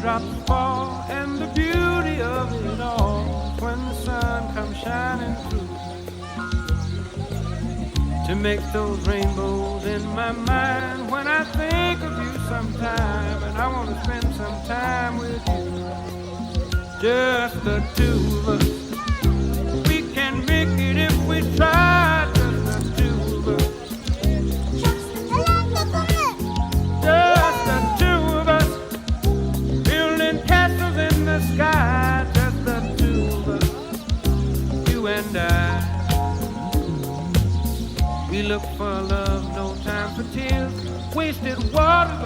Drops fall and the beauty of it all when the sun comes shining through to make those rainbows in my mind when I think of you sometime, and I want to spend some time with you, just the two of us. We can make it if we try, just the two of us. Just the two of us, building castles in the sky, just the two of us, you and I. We look for love, no time for tears, wasted water's